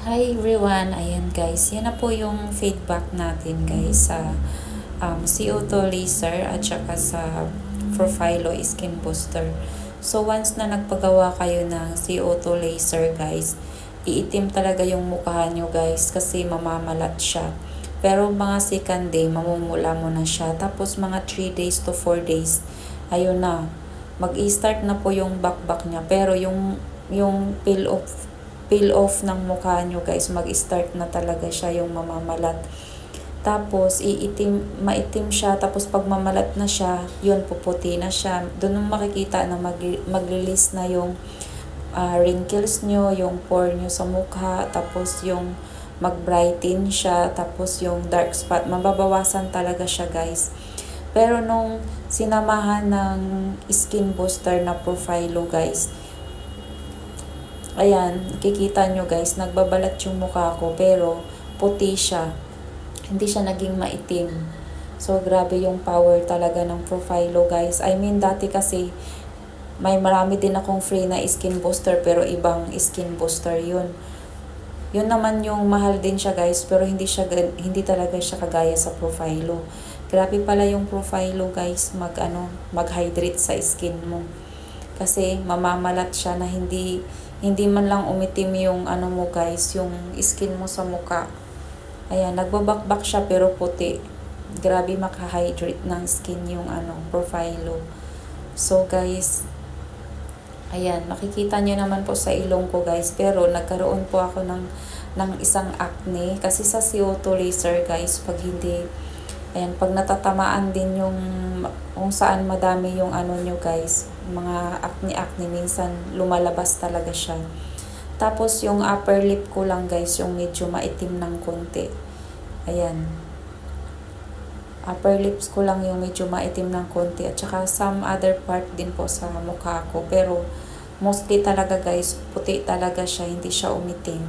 Hi everyone! Ayan guys, yan na po yung feedback natin guys sa CO2 laser at saka sa Profilo Skin Booster. So once na nagpagawa kayo ng CO2 laser guys, iitim talaga yung mukha nyo guys kasi mamamalat siya. Pero mga second day, mamumula mo na siya. Tapos mga 3 days to 4 days, ayun na, mag-i-start na po yung bakbak niya. Pero yung peel off ng mukha nyo guys, mag-start na talaga siya yung mamamalat. Tapos maitim siya, tapos pag mamalat na siya, yun puputi na siya. Doon mo makikita na mag-release na yung wrinkles nyo, yung pore nyo sa mukha, tapos yung mag-brighten siya, tapos yung dark spot, mababawasan talaga siya guys. Pero nung sinamahan ng skin booster na Profilo guys, ayan, kikita nyo guys, nagbabalat yung mukha ko pero puti siya. Hindi siya naging maitim. So, grabe yung power talaga ng Profilo guys. I mean, dati kasi marami din akong free na skin booster pero ibang skin booster yun. Yun naman yung mahal din siya guys, pero hindi talaga siya kagaya sa Profilo. Grabe pala yung Profilo guys, mag-hydrate sa skin mo. Kasi mamamalat siya na hindi man lang umitim yung mo guys, yung skin mo sa mukha. Ayan, nagbabakbak siya pero puti. Grabe maka-hydrate ng skin yung Profilo. So guys, ayan, makikita nyo naman po sa ilong ko guys, pero nagkaroon po ako ng isang acne kasi sa CO2 laser guys, ayan, pag natatamaan din yung kung saan madami yung nyo guys, mga acne minsan lumalabas talaga siya. Tapos yung upper lip ko lang guys, yung medyo maitim ng konti. Ayan. Upper lips ko lang yung medyo maitim ng konti at saka some other part din po sa mukha ko. Pero mostly talaga guys, puti talaga siya, hindi siya umitim.